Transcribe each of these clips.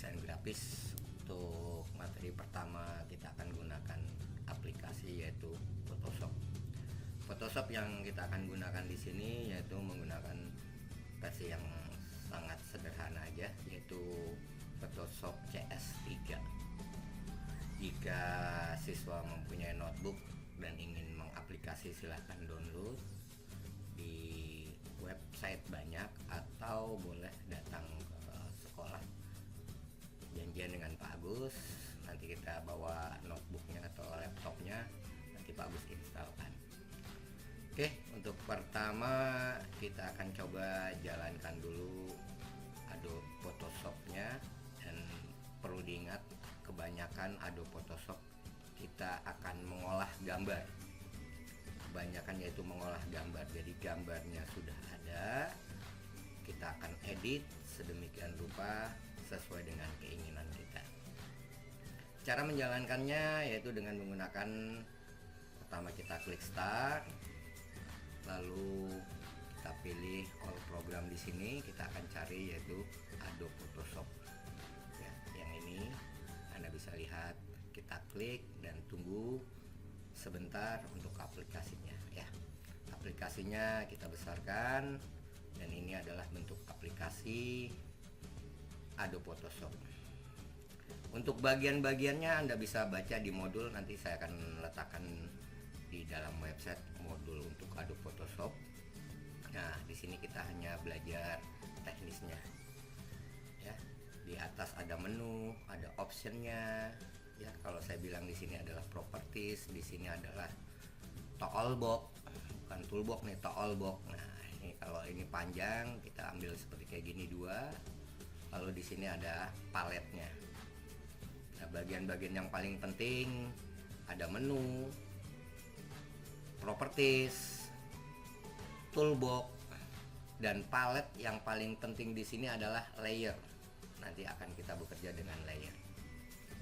desain grafis. Untuk materi pertama kita akan gunakan aplikasi yaitu Photoshop. Photoshop yang kita akan gunakan di sini yaitu menggunakan versi yang sangat sederhana aja, yaitu Photoshop CS3. Jika siswa mempunyai notebook dan ingin mengaplikasi, silahkan download di website banyak atau boleh datang ke sekolah, janjian dengan Pak Agus, nanti kita bawa notebooknya atau laptopnya, nanti Pak Agus instalkan. Oke, untuk pertama kita akan coba jalankan dulu Adobe Photoshopnya. Dan perlu diingat, kebanyakan Adobe Photoshop kita akan mengolah gambar, kebanyakan yaitu mengolah gambar. Jadi gambarnya sudah ada, kita akan edit sedemikian rupa sesuai dengan keinginan kita. Cara menjalankannya yaitu dengan menggunakan, pertama kita klik start, lalu kita pilih all program. Di sini kita akan cari yaitu Adobe Photoshop ya, yang ini Anda bisa lihat. Kita klik dan tunggu sebentar untuk aplikasinya ya. Aplikasinya kita besarkan, dan ini adalah bentuk aplikasi Adobe Photoshop. Untuk bagian-bagiannya Anda bisa baca di modul, nanti saya akan letakkan di dalam website modul untuk Adobe Photoshop. Nah, di sini kita hanya belajar teknisnya. Ya, di atas ada menu, ada optionnya. Ya, kalau saya bilang di sini adalah properties, di sini adalah toolbox, bukan toolbox nih, toolbox. Nah, ini kalau ini panjang kita ambil seperti kayak gini dua. Lalu di sini ada paletnya. Nah, bagian-bagian yang paling penting ada menu, properties, toolbox, dan palet. Yang paling penting di sini adalah layer. Nanti akan kita bekerja dengan layer.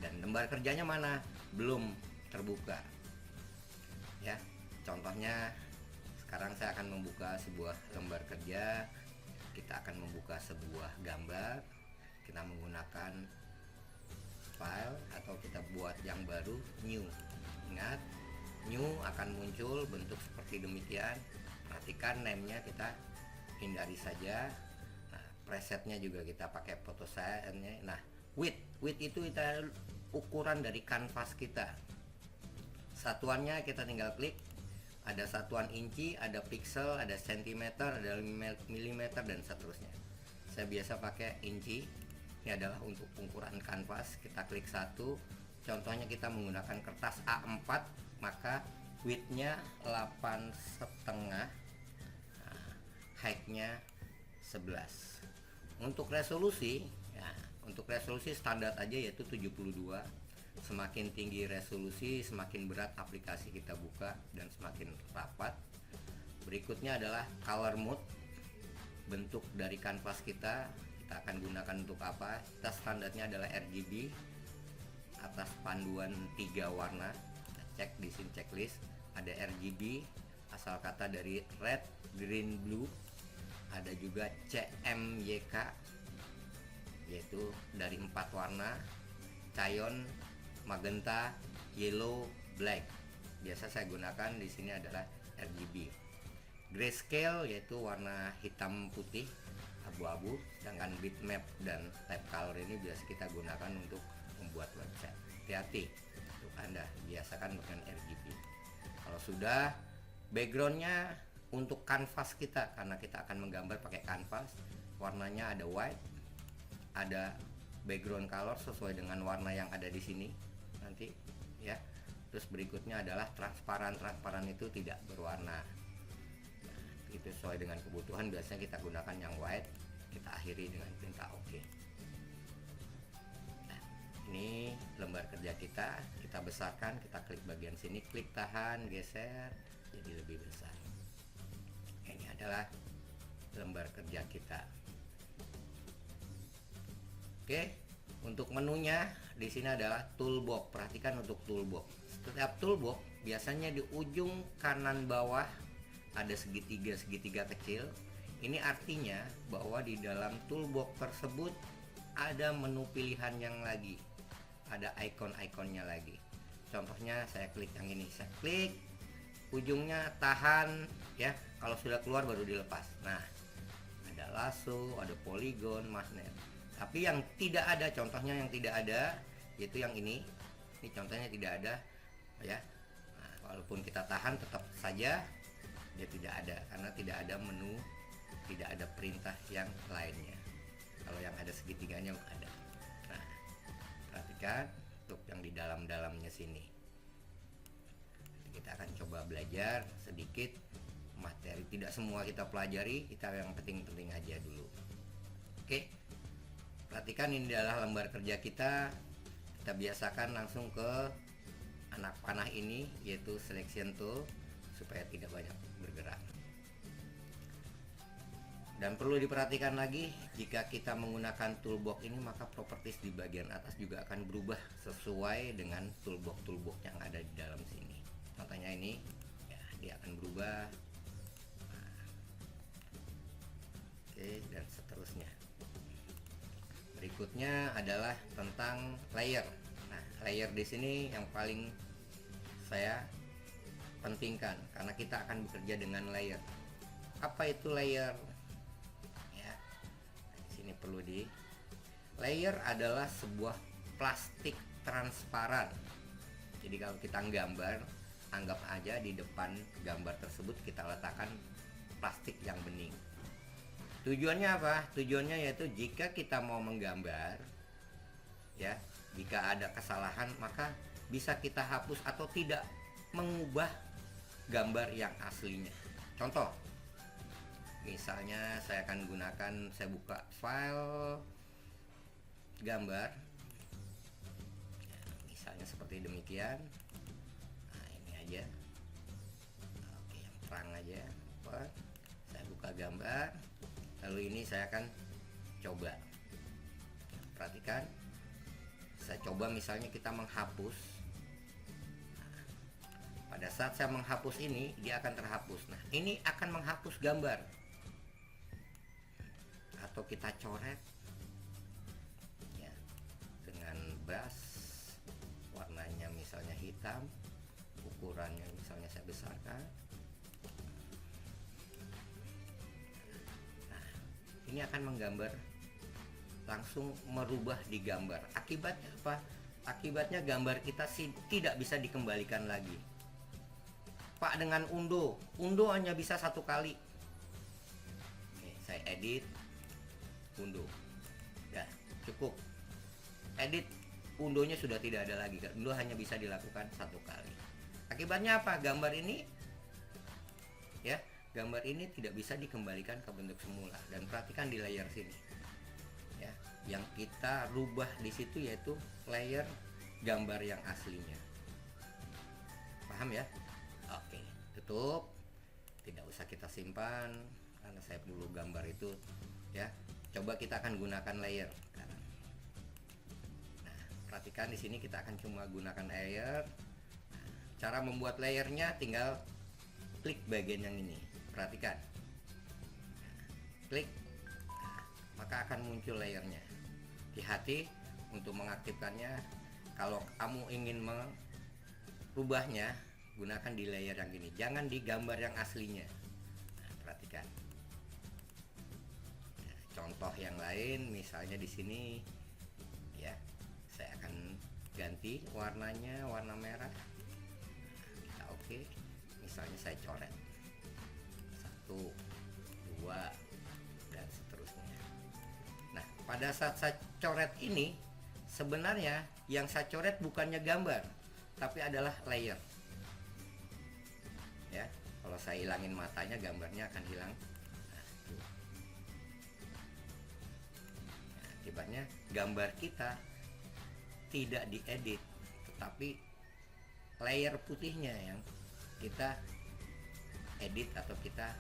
Dan lembar kerjanya mana? Belum terbuka. Ya, contohnya sekarang saya akan membuka sebuah lembar kerja. Kita akan membuka sebuah gambar. Kita menggunakan file atau kita buat yang baru, new. Ingat, new akan muncul bentuk seperti demikian. Perhatikan name-nya kita hindari saja. Nah, presetnya juga kita pakai Photoshop-nya. Nah, width itu kita ukuran dari kanvas kita. Satuannya kita tinggal klik. Ada satuan inci, ada pixel, ada sentimeter, ada milimeter, dan seterusnya. Saya biasa pakai inci. Ini adalah untuk ukuran kanvas. Kita klik satu. Contohnya kita menggunakan kertas A4, maka width-nya 8,5, height-nya 11. Untuk resolusi ya, untuk resolusi standar aja yaitu 72. Semakin tinggi resolusi, semakin berat aplikasi kita buka dan semakin rapat. Berikutnya adalah color mode. Bentuk dari kanvas kita akan gunakan untuk apa? Kita standarnya adalah RGB atas panduan 3 warna. Kita cek di sini checklist, ada RGB asal kata dari red, green, blue. Ada juga CMYK yaitu dari 4 warna: cyan, magenta, yellow, black. Biasa saya gunakan di sini adalah RGB. Grayscale yaitu warna hitam putih abu-abu, sedangkan bitmap dan type color ini biasa kita gunakan untuk membuat website. Hati-hati untuk Anda, biasakan dengan RGB. Kalau sudah, backgroundnya untuk kanvas kita, karena kita akan menggambar pakai kanvas, warnanya ada white, ada background color sesuai dengan warna yang ada di sini nanti ya. Terus berikutnya adalah transparan. Transparan itu tidak berwarna. Nah, itu sesuai dengan kebutuhan. Biasanya kita gunakan yang white. Kita akhiri dengan perintah OK. Nah, ini lembar kerja kita. Kita besarkan. Kita klik bagian sini, klik tahan, geser jadi lebih besar. Ini adalah lembar kerja kita. Oke, untuk menunya di sini adalah toolbox. Perhatikan untuk toolbox. Setiap toolbox biasanya di ujung kanan bawah ada segitiga kecil. Ini artinya bahwa di dalam toolbox tersebut ada menu pilihan yang lagi, ada icon-iconnya lagi. Contohnya saya klik yang ini, saya klik, ujungnya tahan ya, kalau sudah keluar baru dilepas. Nah, ada lasso, ada polygon, magnet. Tapi yang tidak ada, contohnya yang tidak ada yaitu yang ini contohnya tidak ada ya. Nah, walaupun kita tahan tetap saja dia tidak ada, karena tidak ada menu, tidak ada perintah yang lainnya. Kalau yang ada segitiganya ada. Nah, perhatikan untuk yang di dalam-dalamnya sini. Kita akan coba belajar sedikit materi, tidak semua kita pelajari, kita yang penting-penting aja dulu. Oke, perhatikan ini adalah lembar kerja kita. Kita biasakan langsung ke anak panah ini, yaitu selection tool, supaya tidak banyak bergerak. Dan perlu diperhatikan lagi, jika kita menggunakan toolbox ini, maka properties di bagian atas juga akan berubah sesuai dengan toolbox yang ada di dalam sini. Contohnya ini ya, dia akan berubah. Nah, oke, dan seterusnya. Berikutnya adalah tentang layer. Nah, layer di sini yang paling saya pentingkan, karena kita akan bekerja dengan layer. Apa itu layer? Ya, di sini perlu layer adalah sebuah plastik transparan. Jadi kalau kita gambar, anggap aja di depan gambar tersebut kita letakkan plastik yang bening. Tujuannya apa? Tujuannya yaitu jika kita mau menggambar ya, jika ada kesalahan maka bisa kita hapus atau tidak mengubah gambar yang aslinya. Contoh, misalnya saya akan gunakan, saya buka file gambar ya, misalnya seperti demikian. Nah, ini aja, oke, yang terang aja. Saya buka gambar, lalu ini saya akan coba. Perhatikan, saya coba misalnya kita menghapus. Pada saat saya menghapus ini, dia akan terhapus. Nah, ini akan menghapus gambar. Atau kita coret ya, dengan brush, warnanya misalnya hitam, ukurannya misalnya saya besarkan. Nah, ini akan menggambar, langsung merubah di gambar. Akibatnya apa? Akibatnya gambar kita tidak bisa dikembalikan lagi. Pak, dengan undo hanya bisa satu kali. Oke, saya edit, undo, ya cukup. Edit, undonya sudah tidak ada lagi. Undo hanya bisa dilakukan satu kali. Akibatnya apa? Gambar ini ya, gambar ini tidak bisa dikembalikan ke bentuk semula. Dan perhatikan di layer sini ya, yang kita rubah di situ yaitu layer gambar yang aslinya. Paham ya? Oke, tutup. Tidak usah kita simpan karena saya perlu gambar itu ya. Coba kita akan gunakan layer. Nah, perhatikan di sini kita akan cuma gunakan layer. Nah, cara membuat layernya tinggal klik bagian yang ini. Perhatikan. Nah, klik. Nah, maka akan muncul layernya. Hati-hati untuk mengaktifkannya. Kalau kamu ingin merubahnya, gunakan di layer yang ini, jangan di gambar yang aslinya. Nah, perhatikan. Nah, contoh yang lain, misalnya di sini, ya, saya akan ganti warnanya, warna merah. Nah, kita oke. Misalnya saya coret 1, 2, dan seterusnya. Nah, pada saat saya coret ini, sebenarnya yang saya coret bukannya gambar, tapi adalah layer. Ya, kalau saya hilangin matanya, gambarnya akan hilang. Nah, akibatnya gambar kita tidak diedit, tetapi layer putihnya yang kita edit atau kita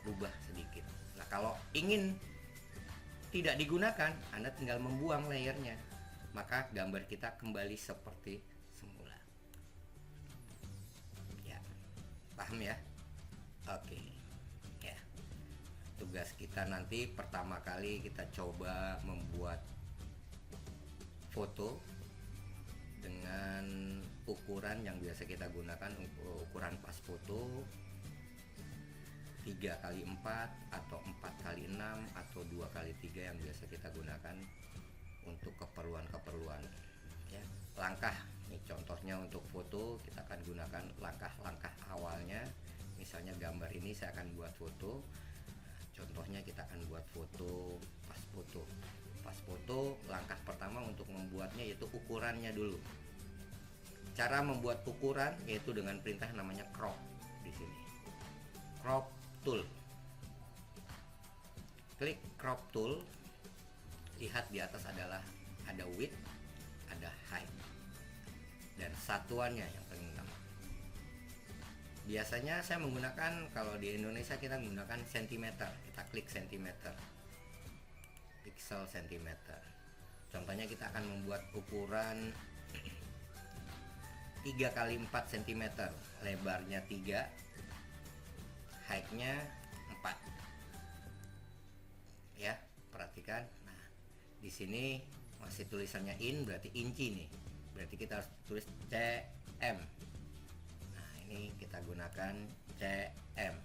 rubah sedikit. Nah, kalau ingin tidak digunakan, Anda tinggal membuang layernya, maka gambar kita kembali seperti semula. Paham ya? Oke. Ya. Untuk tugas kita nanti pertama kali kita coba membuat foto dengan ukuran yang biasa kita gunakan, ukuran pas foto 3x4 atau 4x6 atau 2x3 yang biasa kita gunakan untuk keperluan-keperluan ya. Langkah ini contohnya untuk foto, kita akan gunakan langkah-langkah awalnya. Misalnya gambar ini saya akan buat foto. Contohnya kita akan buat foto pas foto. Pas foto, langkah pertama untuk membuatnya yaitu ukurannya dulu. Cara membuat ukuran yaitu dengan perintah namanya crop di sini. Crop tool. Klik crop tool. Lihat di atas adalah ada width, ada height, dan satuannya yang paling utama. Biasanya saya menggunakan, kalau di Indonesia kita menggunakan sentimeter. Kita klik sentimeter, pixel sentimeter. Contohnya kita akan membuat ukuran 3x4 cm, lebarnya 3, height-nya 4. Ya, perhatikan. Nah, di sini masih tulisannya in, berarti inci nih. Berarti kita harus tulis cm. Nah, ini kita gunakan cm,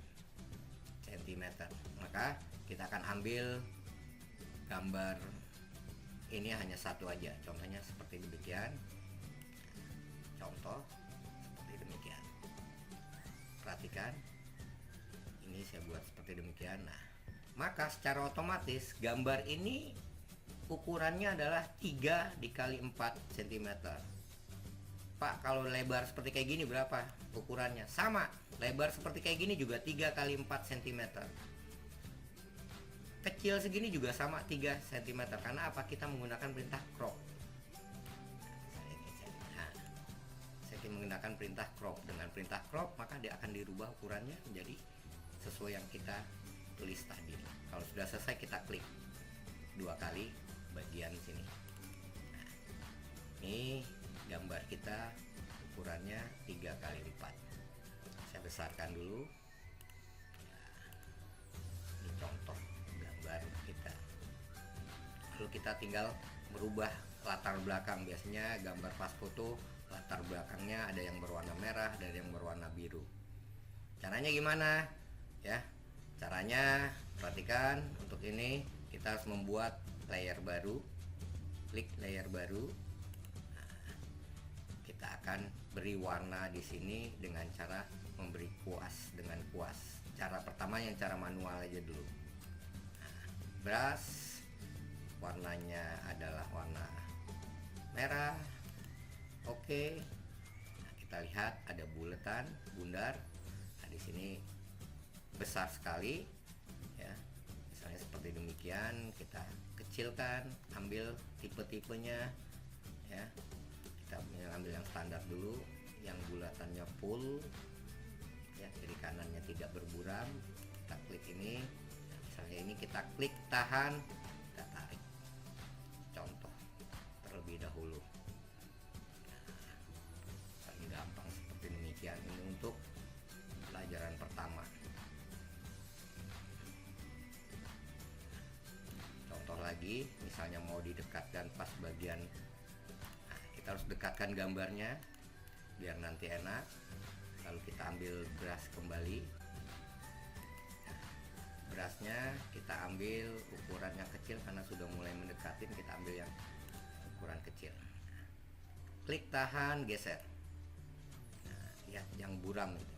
centimeter. Maka kita akan ambil gambar ini hanya satu aja. Contohnya seperti demikian. Contoh seperti demikian. Perhatikan. Ini saya buat seperti demikian. Nah, maka secara otomatis gambar ini ukurannya adalah 3x4 cm. Pak, kalau lebar seperti kayak gini berapa ukurannya? Sama, lebar seperti kayak gini juga 3x4 cm. Kecil segini juga sama 3 cm. Karena apa? Kita menggunakan perintah crop. Nah, saya menggunakan perintah crop. Dengan perintah crop maka dia akan dirubah ukurannya menjadi sesuai yang kita tulis tadi. Kalau sudah selesai kita klik 2 kali bagian sini. Nah, ini gambar kita ukurannya 3x4. Saya besarkan dulu. Nah, ini contoh gambar kita. Lalu kita tinggal merubah latar belakang. Biasanya gambar pas foto latar belakangnya ada yang berwarna merah, ada yang berwarna biru. Caranya gimana? Ya, caranya perhatikan. Untuk ini kita harus membuat layer baru. Klik layer baru. Nah, kita akan beri warna di sini dengan cara memberi kuas dengan kuas. Cara pertama yang cara manual aja dulu. Nah, brush warnanya adalah warna merah. Oke. Nah, kita lihat ada buletan, bundar. Nah, di sini besar sekali ya. Misalnya seperti demikian, kita kecilkan, ambil tipe-tipenya ya. Kita ambil yang standar dulu, yang bulatannya full ya, kiri kanannya tidak berburam. Kita klik ini. Misalnya ini kita klik tahan, kita tarik. Contoh terlebih dahulu. Nah, paling gampang seperti demikian. Ini untuk pelajaran pertama. Contoh lagi, misalnya mau didekatkan pas bagian, nah, kita harus dekatkan gambarnya biar nanti enak. Lalu kita ambil brush kembali. Nah, brushnya kita ambil ukuran yang kecil karena sudah mulai mendekatin, kita ambil yang ukuran kecil. Nah, klik tahan, geser. Nah, lihat yang buram itu.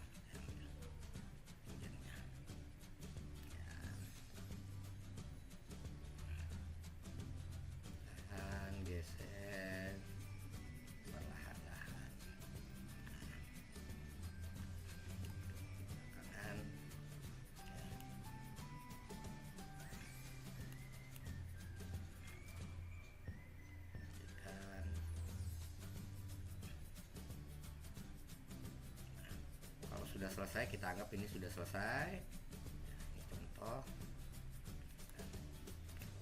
Sudah selesai, kita anggap ini sudah selesai. Ini contoh.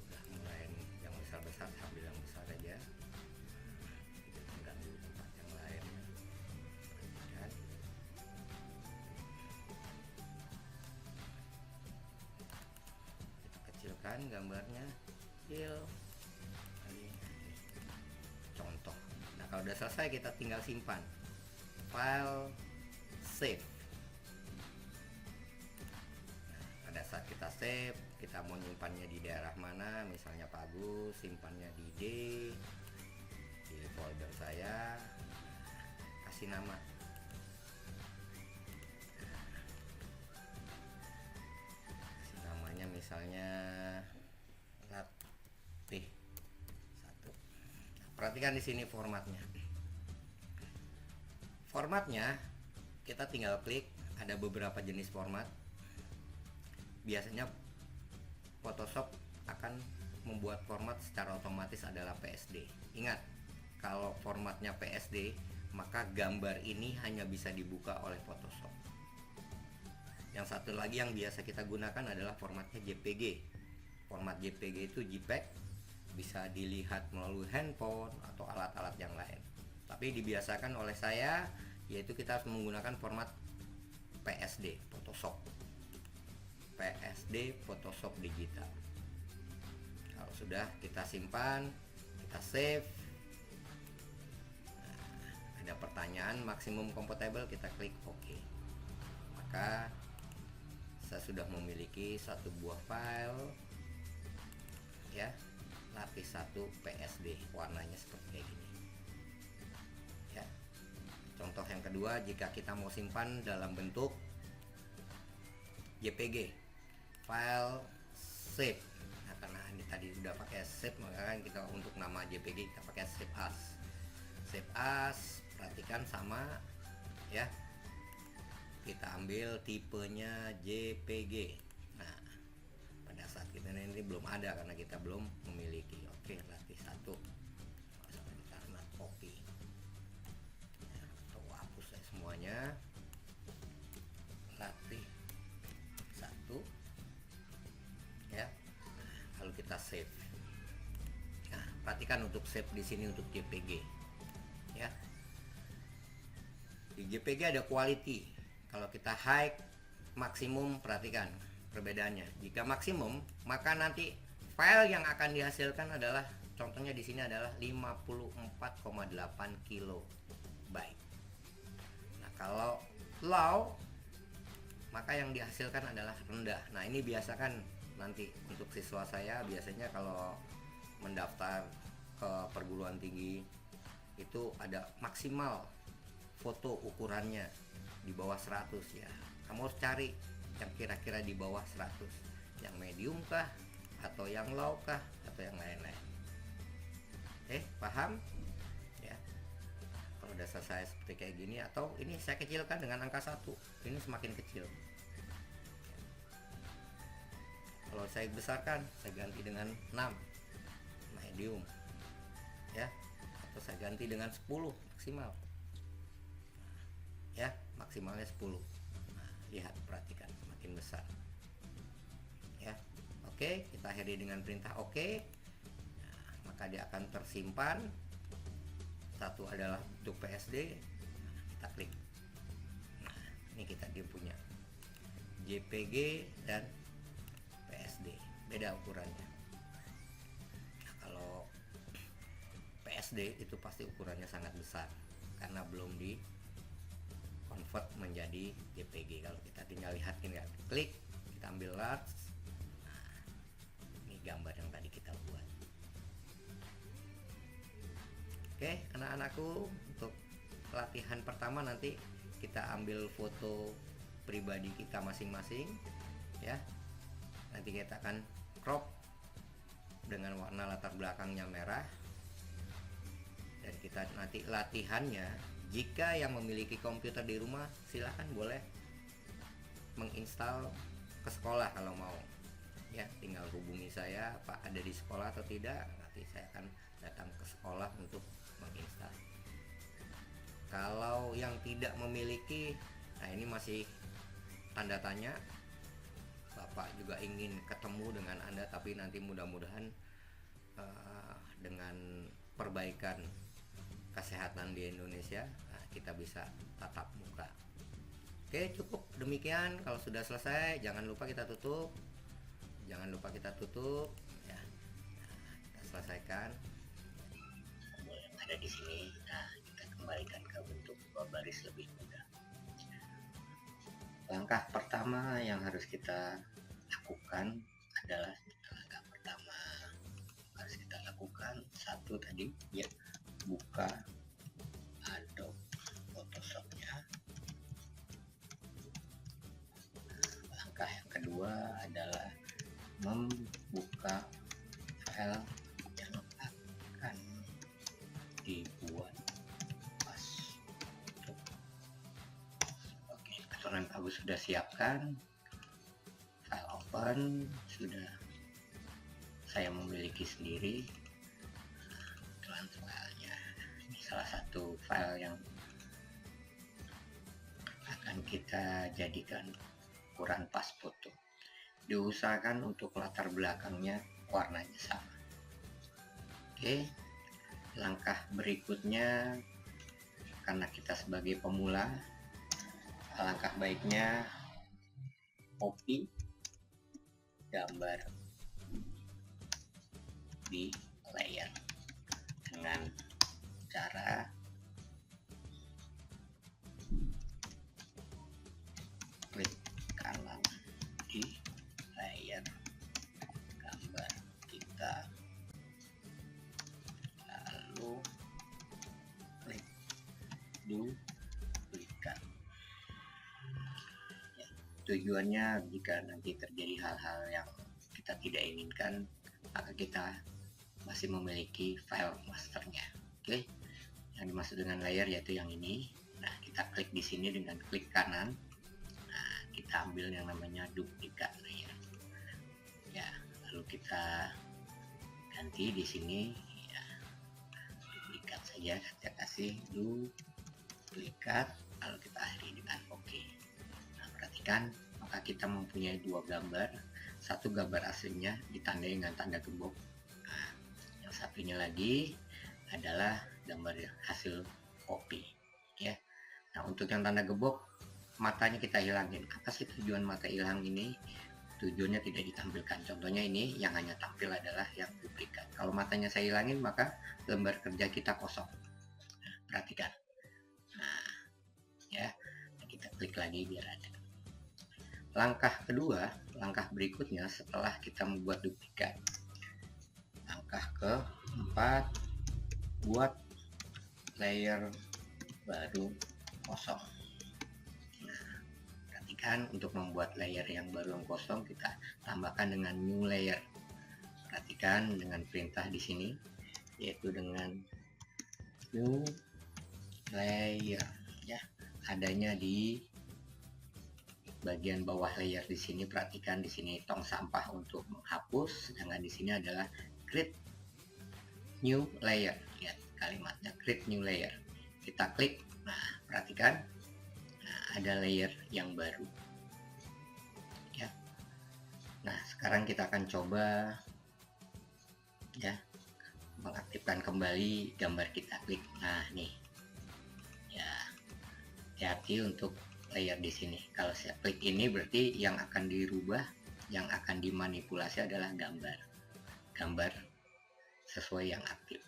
Udah mulai yang besar-besar, ambil yang besar aja. Tidak mengganggu tempat yang lain. Perhatikan. kan gambarnya kecil. Contoh. Nah, kalau udah selesai kita tinggal simpan. File save. Nah, pada saat kita save, kita mau nyimpannya di daerah mana, misalnya Pak Agus simpannya di D, di folder saya, kasih nama. Kasih namanya misalnya Latih 1. Perhatikan di sini formatnya. Formatnya kita tinggal klik, ada beberapa jenis format. Biasanya Photoshop akan membuat format secara otomatis adalah PSD. Ingat, kalau formatnya PSD, maka gambar ini hanya bisa dibuka oleh Photoshop. Yang satu lagi yang biasa kita gunakan adalah formatnya JPG. Format JPG itu JPEG, bisa dilihat melalui handphone atau alat-alat yang lain. Tapi dibiasakan oleh saya, yaitu kita harus menggunakan format PSD, Photoshop. PSD, Photoshop digital. Kalau sudah kita simpan, kita save. Nah, ada pertanyaan maksimum compatible, kita klik OK. Maka saya sudah memiliki satu buah file, ya, Latih 1 PSD, warnanya seperti ini. Ya. Contoh yang kedua, jika kita mau simpan dalam bentuk JPG, file save. Nah, karena ini tadi udah pakai save, maka kan kita untuk nama JPG kita pakai save as. Save as, perhatikan sama, ya. Kita ambil tipenya JPG. Nah, pada saat kita ini belum ada karena kita belum memiliki. Oke, Latih 1. Karena copy. Ya, atau hapus semuanya. Latih 1, ya. Lalu kita save. Nah, perhatikan untuk save di sini untuk JPG, ya. Di JPG ada quality. Kalau kita high, maksimum, perhatikan perbedaannya. Jika maksimum, maka nanti file yang akan dihasilkan adalah, contohnya di sini adalah 54,8 kilobyte. Nah, kalau low, maka yang dihasilkan adalah rendah. Nah, ini biasakan nanti untuk siswa saya, biasanya kalau mendaftar ke perguruan tinggi itu ada maksimal foto ukurannya di bawah 100, ya. Kamu harus cari yang kira-kira di bawah 100, yang medium kah, atau yang low kah, atau yang lain-lain. Paham? Ya. Kalau udah selesai seperti kayak gini, atau ini saya kecilkan dengan angka 1, ini semakin kecil. Kalau saya besarkan, saya ganti dengan 6, medium, ya. Atau saya ganti dengan 10, maksimal. Ya, maksimalnya 10. Nah, lihat, perhatikan, makin besar, ya. Oke, kita akhiri dengan perintah OK. Nah, maka dia akan tersimpan. Satu adalah untuk PSD. Nah, kita klik. Nah, ini dia punya JPG dan PSD, beda ukurannya. Nah, kalau PSD itu pasti ukurannya sangat besar karena belum di convert menjadi JPG. Kalau kita tinggal lihatin, ya, klik, kita ambil large. Nah, ini gambar yang tadi kita buat. Oke, anak-anakku, untuk latihan pertama nanti kita ambil foto pribadi kita masing-masing, ya. Nanti kita akan crop dengan warna latar belakangnya merah, dan kita nanti latihannya. Jika yang memiliki komputer di rumah, silahkan boleh menginstal ke sekolah kalau mau, ya. Tinggal hubungi saya, Pak ada di sekolah atau tidak, nanti saya akan datang ke sekolah untuk menginstal. Kalau yang tidak memiliki, nah ini masih tanda tanya. Bapak juga ingin ketemu dengan Anda, tapi nanti mudah-mudahan dengan perbaikan kesehatan di Indonesia, nah, kita bisa tatap muka. Oke, cukup demikian. Kalau sudah selesai, jangan lupa kita tutup. jangan lupa kita tutup ya. Kita selesaikan yang ada di sini. Nah, kita kembalikan ke bentuk baris lebih mudah. Langkah pertama yang harus kita lakukan adalah satu tadi ya, buka Adobe Photoshop-nya. Langkah yang kedua adalah membuka file yang akan dibuat pas. Oke, keterangan Agus sudah siapkan, file open sudah saya memiliki sendiri. Filenya ini salah satu file yang akan kita jadikan ukuran pas foto. Diusahakan untuk latar belakangnya warnanya sama. Oke, langkah berikutnya, karena kita sebagai pemula, alangkah baiknya copy gambar di layer dengan cara klik kanan di layer gambar kita, lalu klik duplikat. Ya, tujuannya jika nanti terjadi hal-hal yang kita tidak inginkan, maka kita masih memiliki file masternya. Oke, yang dimaksud dengan layer yaitu yang ini. Nah, kita klik di sini dengan klik kanan. Nah, kita ambil yang namanya duplikat layer. Ya, lalu kita ganti di sini ya, duplikat saja. Kita kasih duplikat, lalu kita akhiri dengan oke. Nah, perhatikan, maka kita mempunyai dua gambar. Satu gambar aslinya ditandai dengan tanda gembok. Nah, yang satunya lagi adalah gambar hasil copy ya. Nah, untuk yang tanda gembok, matanya kita hilangin. Apa sih tujuan mata hilang ini? Tujuannya tidak ditampilkan. Contohnya ini yang hanya tampil adalah yang duplikat. Kalau matanya saya hilangin, maka lembar kerja kita kosong. Nah, perhatikan. Nah, ya, kita klik lagi biar ada. Langkah kedua, langkah berikutnya setelah kita membuat duplikat, langkah keempat, buat layer baru kosong. Nah, perhatikan, untuk membuat layer yang baru yang kosong, kita tambahkan dengan new layer. Perhatikan dengan perintah di sini, yaitu dengan new layer ya, adanya di bagian bawah layer di sini. Perhatikan di sini tong sampah untuk menghapus, sedangkan di sini adalah create new layer. Lihat kalimatnya create new layer. Kita klik. Nah, perhatikan. Nah, ada layer yang baru. Ya. Nah, sekarang kita akan coba ya mengaktifkan kembali gambar kita. Klik. Nah, nih. Ya. Hati-hati untuk layer di sini. Kalau saya klik ini berarti yang akan dirubah, yang akan dimanipulasi adalah gambar sesuai yang aktif.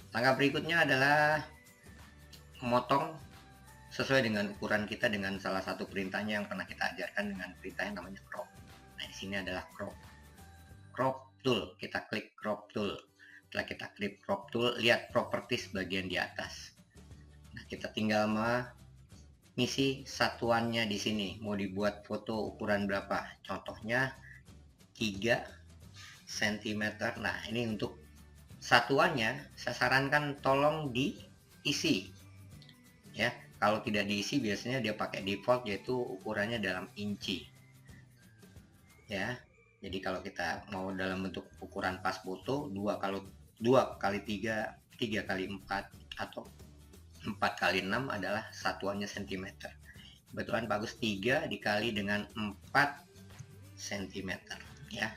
Langkah berikutnya adalah memotong sesuai dengan ukuran kita dengan salah satu perintahnya yang pernah kita ajarkan, dengan perintah yang namanya crop. Nah, di sini adalah crop tool. Kita klik crop tool. Setelah kita klik crop tool, lihat properties bagian di atas. Nah, kita tinggal ngisi satuannya di sini. Mau dibuat foto ukuran berapa? Contohnya 3 cm. Nah, ini untuk satuannya saya sarankan tolong diisi. Ya, kalau tidak diisi biasanya dia pakai default yaitu ukurannya dalam inci. Ya. Jadi kalau kita mau dalam bentuk ukuran pas foto 2 kali 3, 3 kali 4 atau 4 kali 6 adalah satuannya cm. Kebetulan bagus 3 dikali dengan 4 cm ya.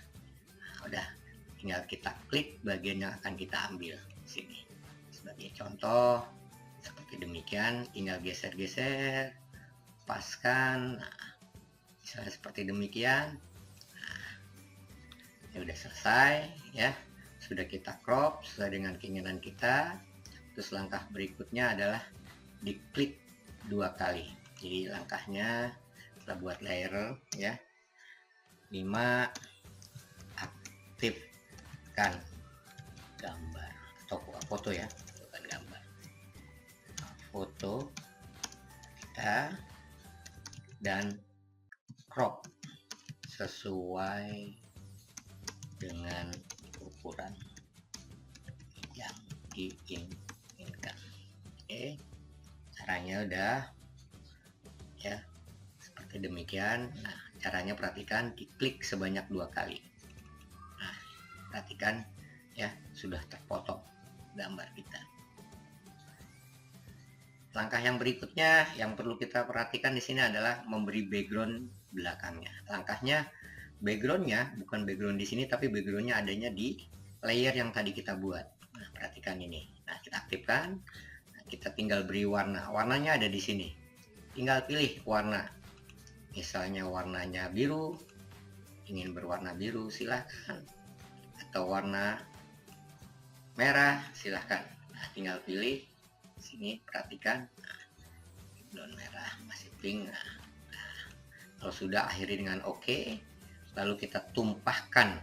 Nah, udah, tinggal kita klik bagian yang akan kita ambil sini. Sebagai contoh seperti demikian, tinggal geser-geser, paskan. Nah, misalnya seperti demikian. Nah, Ini udah selesai ya, sudah kita crop sesuai dengan keinginan kita. Terus langkah berikutnya adalah diklik 2 kali. Jadi langkahnya kita buat layer ya. 5, aktifkan gambar atau foto ya, bukan gambar, foto kita, dan crop sesuai dengan ukuran yang diinginkan. Oke, caranya udah ya seperti demikian. Nah, caranya perhatikan, diklik sebanyak 2 kali. Nah, perhatikan ya, sudah terpotong gambar kita. Langkah yang berikutnya yang perlu kita perhatikan di sini adalah memberi background belakangnya. Langkahnya, backgroundnya bukan background di sini, tapi backgroundnya adanya di layer yang tadi kita buat. Nah, perhatikan ini. Nah, kita aktifkan. Nah, kita tinggal beri warna. Warnanya ada di sini. Tinggal pilih warna. Misalnya warnanya biru, ingin berwarna biru silahkan, atau warna merah silahkan. Nah, tinggal pilih sini, perhatikan. Nah, background merah masih pink. Nah, kalau sudah, akhiri dengan OK. Lalu kita tumpahkan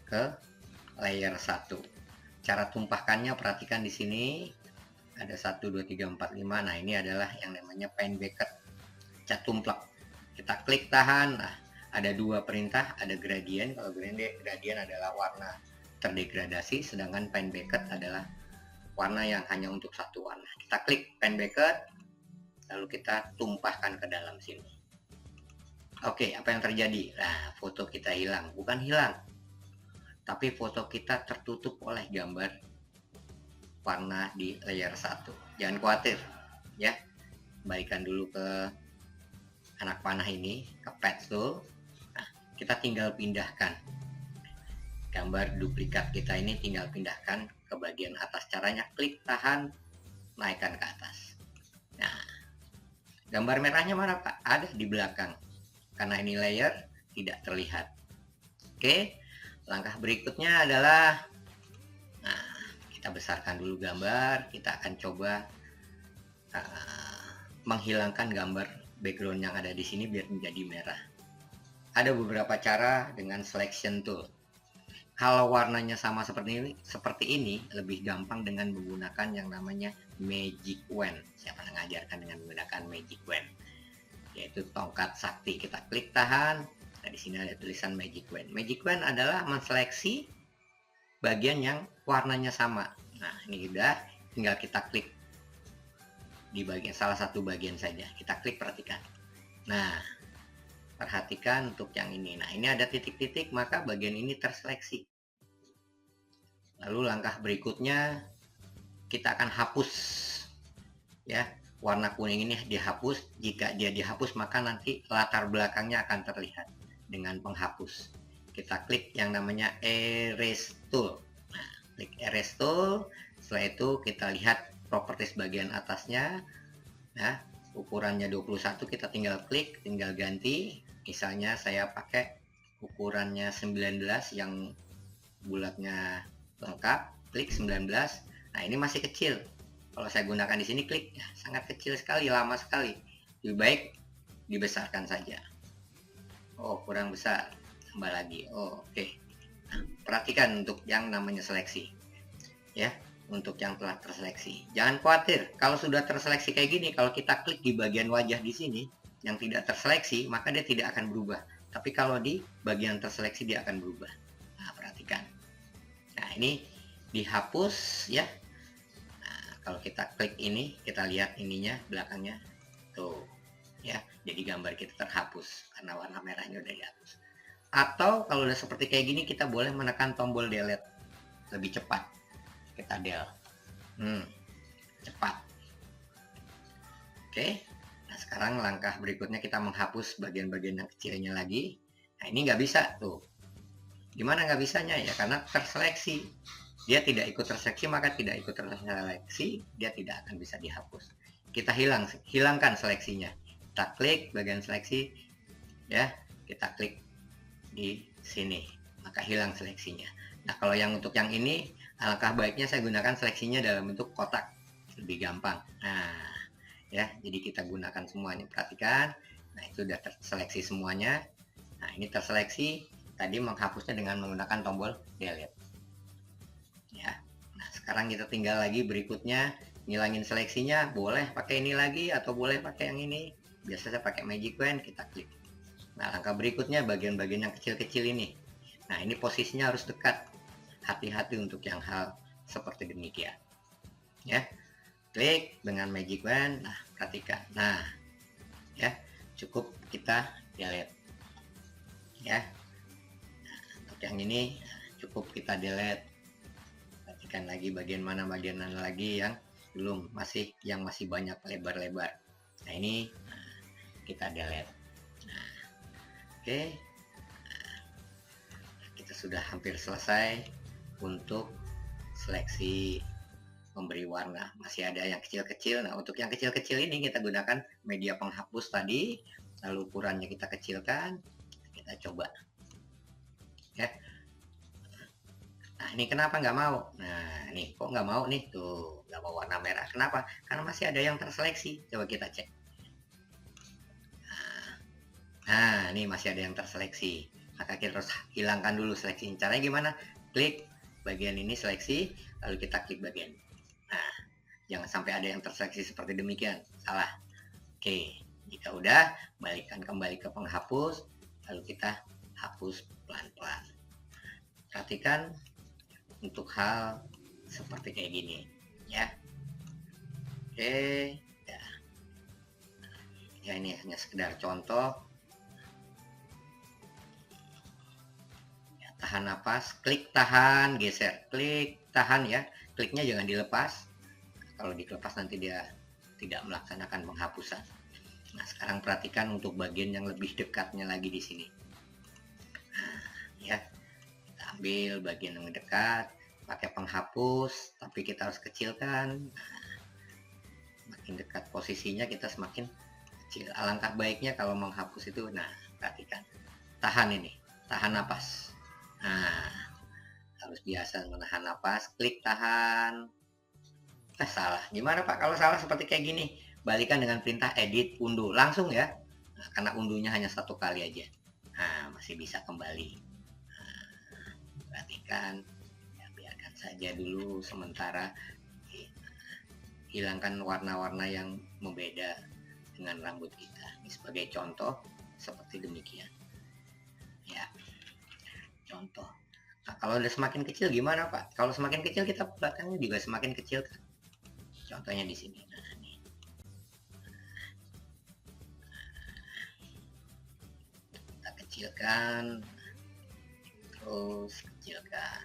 ke layer 1. Cara tumpahkannya perhatikan di sini ada 1 2 3 4 5. Nah, ini adalah yang namanya paint bucket, cat tumplek. Kita klik tahan. Nah, ada 2 perintah, ada gradient. Kalau gradient adalah warna terdegradasi, sedangkan paint bucket adalah warna yang hanya untuk satu warna. Kita klik paint bucket, lalu kita tumpahkan ke dalam sini. Oke, apa yang terjadi? Nah, foto kita hilang. Bukan hilang, tapi foto kita tertutup oleh gambar warna di layer 1. Jangan khawatir ya. Kembalikan dulu ke anak panah ini, ke Patch Tool. Nah, kita tinggal pindahkan gambar duplikat kita ini, tinggal pindahkan ke bagian atas. Caranya klik tahan, naikkan ke atas. Nah, gambar merahnya mana Pak? Ada di belakang. Karena ini layer, tidak terlihat. Oke, langkah berikutnya adalah, nah, kita besarkan dulu gambar. Kita akan coba menghilangkan gambar background yang ada di sini biar menjadi merah. Ada beberapa cara dengan selection tool. Kalau warnanya sama seperti ini, lebih gampang dengan menggunakan yang namanya magic wand. Saya pernah mengajarkan dengan menggunakan magic wand, yaitu tongkat sakti. Kita klik tahan. Nah, di sini ada tulisan magic wand. Magic wand adalah menseleksi bagian yang warnanya sama. Nah, ini udah, tinggal kita klik di bagian salah satu bagian saja. Kita klik, perhatikan. Nah, perhatikan untuk yang ini. Nah, ini ada titik-titik, maka bagian ini terseleksi. Lalu langkah berikutnya, kita akan hapus ya. Warna kuning ini dihapus. Jika dia dihapus, maka nanti latar belakangnya akan terlihat dengan penghapus. Kita klik yang namanya erase tool. Nah, klik erase tool. Setelah itu kita lihat properties bagian atasnya. Nah, ukurannya 21, kita tinggal klik, tinggal ganti. Misalnya saya pakai ukurannya 19 yang bulatnya lengkap, klik 19. Nah, ini masih kecil. Kalau saya gunakan di sini, klik ya, sangat kecil sekali, lama sekali. Lebih baik dibesarkan saja. Oh, kurang besar, tambah lagi. Oh, oke. Nah, perhatikan untuk yang namanya seleksi ya. Untuk yang telah terseleksi, jangan khawatir kalau sudah terseleksi kayak gini. Kalau kita klik di bagian wajah di sini yang tidak terseleksi, maka dia tidak akan berubah. Tapi kalau di bagian terseleksi, dia akan berubah. Nah, perhatikan. Nah, ini dihapus ya. Nah, kalau kita klik ini, kita lihat ininya, belakangnya tuh ya. Jadi gambar kita terhapus karena warna merahnya udah dihapus. Atau kalau udah seperti kayak gini, kita boleh menekan tombol delete lebih cepat. Kita del, cepat. Oke. Nah, sekarang langkah berikutnya kita menghapus bagian-bagian yang kecilnya lagi. Nah, ini nggak bisa tuh. Gimana nggak bisanya ya? Karena terseleksi. Dia tidak ikut terseleksi, maka tidak ikut terseleksi, dia tidak akan bisa dihapus. Kita hilangkan seleksinya. Kita klik bagian seleksi ya. Kita klik di sini. maka hilang seleksinya. Nah, kalau yang untuk yang ini, alangkah baiknya saya gunakan seleksinya dalam bentuk kotak, lebih gampang. Nah, ya, jadi kita gunakan semuanya, perhatikan. Nah, itu udah terseleksi semuanya. Nah, ini terseleksi, tadi menghapusnya dengan menggunakan tombol delete. Ya, nah sekarang kita tinggal lagi berikutnya, ngilangin seleksinya, boleh pakai ini lagi atau boleh pakai yang ini. Biasa saya pakai Magic Wand, kita klik. Nah, langkah berikutnya bagian-bagian yang kecil-kecil ini. Nah, ini posisinya harus dekat. Hati-hati untuk yang hal seperti demikian. Ya, klik dengan Magic Wand. Nah, perhatikan. Nah, ya, cukup kita delete. Ya, nah, untuk yang ini cukup kita delete. Perhatikan lagi bagian mana lagi yang belum, yang masih banyak lebar-lebar. Nah, ini kita delete. Oke, kita sudah hampir selesai untuk seleksi memberi warna. Masih ada yang kecil-kecil. Nah, untuk yang kecil-kecil ini kita gunakan media penghapus tadi, lalu ukurannya kita kecilkan. Kita coba, ya. Nah, ini kenapa nggak mau? Nah, nih kok nggak mau nih, tuh nggak mau warna merah. Kenapa? Karena masih ada yang terseleksi. Coba kita cek. Nah, ini masih ada yang terseleksi. Maka kita harus hilangkan dulu seleksi. Caranya gimana? Klik bagian ini seleksi, lalu kita klik bagian. Nah, jangan sampai ada yang terseleksi seperti demikian. Salah. Oke, jika udah, balikkan kembali ke penghapus, lalu kita hapus pelan-pelan. Perhatikan untuk hal seperti kayak gini, ya. Oke, ya. Ya, ini hanya sekedar contoh. Tahan napas, klik tahan, geser, klik tahan ya. Kliknya jangan dilepas. Kalau dilepas nanti dia tidak melaksanakan penghapusan. Nah, sekarang perhatikan untuk bagian yang lebih dekatnya lagi di sini. Nah, ya. Kita ambil bagian yang dekat, pakai penghapus, tapi kita harus kecilkan. Nah, makin dekat posisinya kita semakin kecil. Alangkah baiknya kalau menghapus itu, nah, perhatikan. Tahan ini, tahan napas. Nah, harus biasa menahan napas, klik tahan. Salah. Gimana Pak kalau salah seperti kayak gini? Balikan dengan perintah edit unduh. Langsung ya. Nah, karena unduhnya hanya satu kali aja. Nah, masih bisa kembali. Nah, perhatikan. Ya, biarkan saja dulu sementara. Hilangkan warna-warna yang membeda dengan rambut kita. Ini sebagai contoh seperti demikian. Ya. Contoh. Nah, kalau udah semakin kecil gimana Pak? Kalau semakin kecil kita belakangnya juga semakin kecil kan? Contohnya di sini. Nah, nih. Kita kecilkan, terus kecilkan.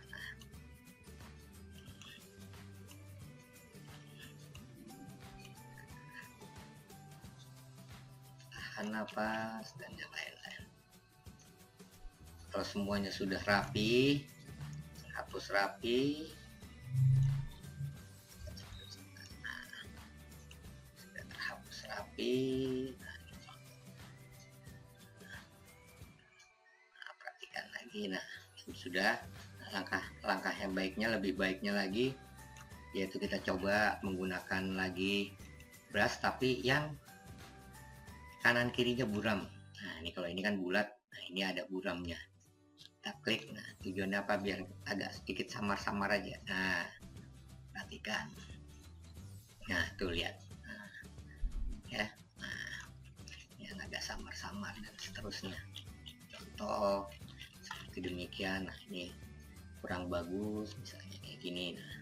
Tahan napas dan yang lain-lain. Kalau semuanya sudah rapi, hapus rapi, sudah terhapus rapi. Nah, perhatikan lagi. Nah, sudah. Langkah yang lebih baiknya lagi, yaitu kita coba menggunakan lagi brush tapi yang kanan kirinya buram. Nah, ini kalau ini kan bulat, nah ini ada buramnya. Kita klik. Nah, tujuannya apa? Biar agak sedikit samar-samar aja. Nah, perhatikan. Nah, tuh lihat. Nah, ya. Nah, yang agak samar-samar dan seterusnya. Contoh seperti demikian. Nah, ini kurang bagus misalnya kayak gini. Nah,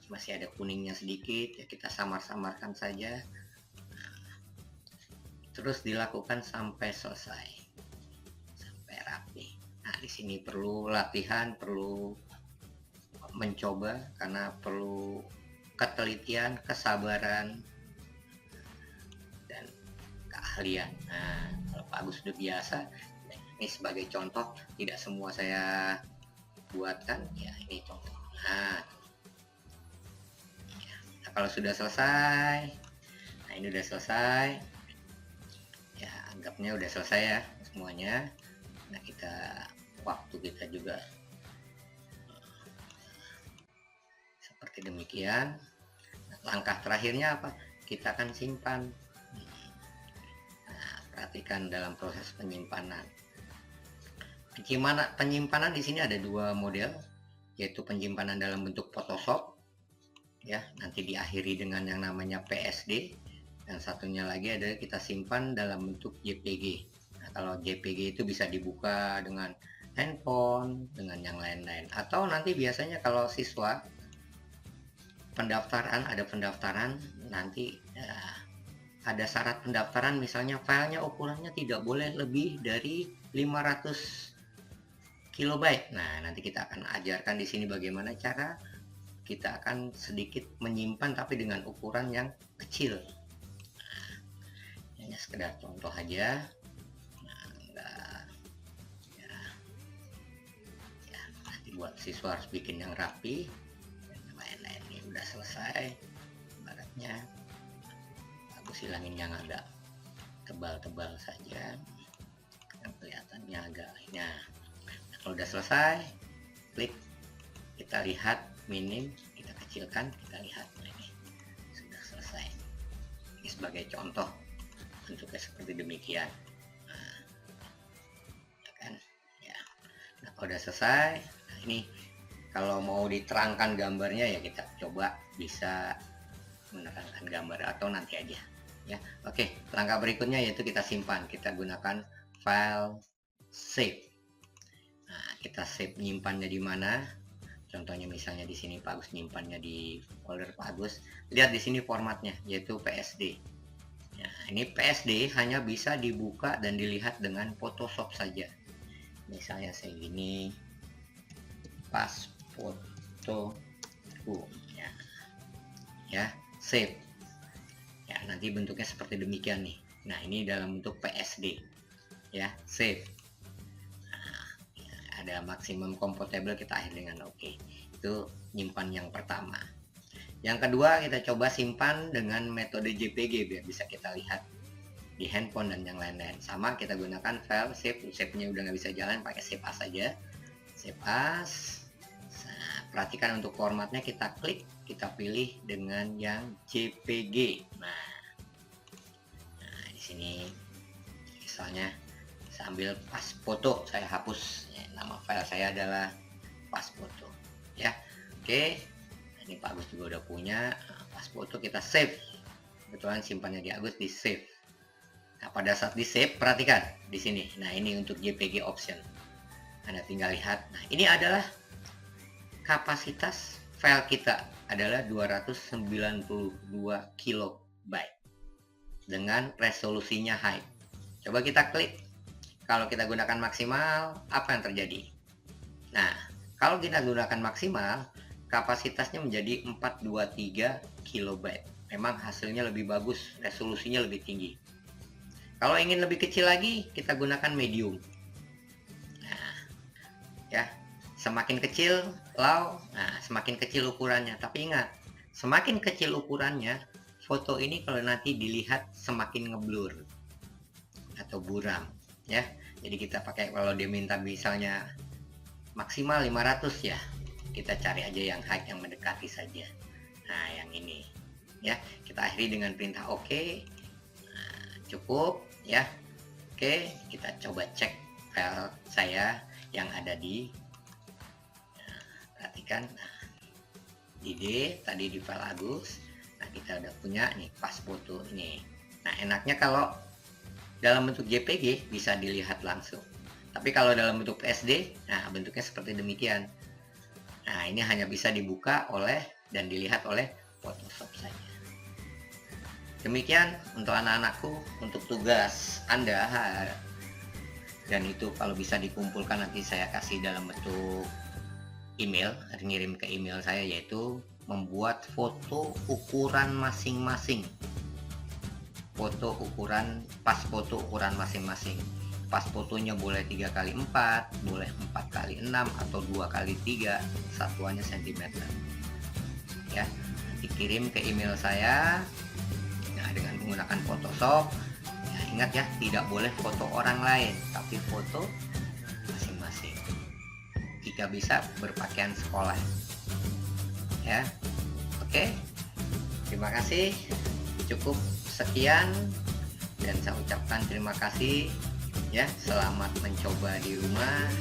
masih ada kuningnya sedikit, ya kita samar-samarkan saja. Terus dilakukan sampai selesai, sampai rapi. Nah, di sini perlu latihan, perlu mencoba, karena perlu ketelitian, kesabaran, dan keahlian. Nah, kalau Pak Agus sudah biasa, ini sebagai contoh, tidak semua saya buatkan, ya ini contoh. Nah, kalau sudah selesai, nah ini udah selesai, ya anggapnya udah selesai ya semuanya. Nah, waktu kita juga seperti demikian. Nah, langkah terakhirnya apa? Kita akan simpan. Nah, perhatikan dalam proses penyimpanan. Penyimpanan di sini ada dua model, yaitu penyimpanan dalam bentuk Photoshop, ya, nanti diakhiri dengan yang namanya PSD. Dan satunya lagi adalah kita simpan dalam bentuk JPG. Nah, kalau JPG itu bisa dibuka dengan handphone, dengan yang lain-lain. Atau nanti biasanya kalau siswa ada pendaftaran, nanti ada syarat pendaftaran, misalnya filenya ukurannya tidak boleh lebih dari 500 kilobyte. Nah, nanti kita akan ajarkan di sini bagaimana cara kita akan sedikit menyimpan tapi dengan ukuran yang kecil. Hanya sekedar contoh aja. Nah, nanti buat siswa harus bikin yang rapi dan lain-lain. Ini udah selesai ibaratnya. Aku hilangin yang agak tebal-tebal saja yang kelihatannya agak nah, kalau udah selesai, klik, kita lihat minim, kita kecilkan, kita lihat. Nah, ini sudah selesai. Ini sebagai contoh bentuknya seperti demikian. Nah, kan ya. Nah, kalau udah selesai, nah ini kalau mau diterangkan gambarnya ya kita coba bisa menerangkan gambar atau nanti aja ya. Oke, langkah berikutnya yaitu kita simpan. Kita gunakan file save. Nah, kita save nyimpannya di mana? Contohnya misalnya di sini Pak Agus nyimpannya di folder Pak Agus. Lihat di sini formatnya yaitu PSD. Nah, ini PSD hanya bisa dibuka dan dilihat dengan Photoshop saja. Misalnya saya gini, pas foto ya, save. Ya, nanti bentuknya seperti demikian nih. Nah, ini dalam bentuk PSD. Ya, save. Nah, ya, ada maksimum compatible, kita akhiri dengan oke. Itu nyimpan yang pertama. Yang kedua, kita coba simpan dengan metode JPG biar bisa kita lihat di handphone dan yang lain-lain. Sama, kita gunakan file save. Save-nya udah nggak bisa jalan, pakai save as saja. Save as. Nah, perhatikan untuk formatnya, kita klik, kita pilih dengan yang JPG. Nah, di sini misalnya saya ambil pas foto, saya hapus ya, nama file saya adalah pas foto ya. Oke, ini Pak Agus juga udah punya. Nah, pas foto kita save, kebetulan simpannya di Agus, di save. Nah, pada saat di save, perhatikan di sini. Nah, ini untuk JPG option, Anda tinggal lihat. Nah, ini adalah kapasitas file kita adalah 292 kilobyte dengan resolusinya high. Coba kita klik. Kalau kita gunakan maksimal, apa yang terjadi? Nah, kalau kita gunakan maksimal, kapasitasnya menjadi 423 kilobyte. Memang hasilnya lebih bagus, resolusinya lebih tinggi. Kalau ingin lebih kecil lagi, kita gunakan medium. Nah, ya, semakin kecil low, nah semakin kecil ukurannya. Tapi ingat, semakin kecil ukurannya, foto ini kalau nanti dilihat semakin ngeblur atau buram ya. Jadi kita pakai, kalau dia minta misalnya maksimal 500 ya, kita cari aja yang high, yang mendekati saja. Nah, yang ini ya, kita akhiri dengan perintah oke. Nah, cukup ya. Oke, kita coba cek file saya yang ada di perhatikan. Nah, di D tadi di file Agus. Nah, kita udah punya nih pas foto ini. Nah, enaknya kalau dalam bentuk JPG bisa dilihat langsung. Tapi kalau dalam bentuk PSD, nah bentuknya seperti demikian. Nah, ini hanya bisa dibuka oleh dan dilihat oleh Photoshop saja. Demikian untuk anak-anakku, untuk tugas Anda. Dan itu kalau bisa dikumpulkan nanti saya kasih dalam bentuk email, ngirim ke email saya, yaitu membuat foto ukuran masing-masing. Foto ukuran, pas foto ukuran masing-masing. Pas fotonya boleh 3x4, boleh 4x6 atau 2x3, satuannya cm. Ya, nanti kirim ke email saya. Nah, dengan menggunakan Photoshop, ya Ingat ya, tidak boleh foto orang lain, tapi foto masing-masing. Jika bisa berpakaian sekolah. Ya. Oke. Terima kasih. Cukup sekian dan saya ucapkan terima kasih ya. Selamat mencoba di rumah.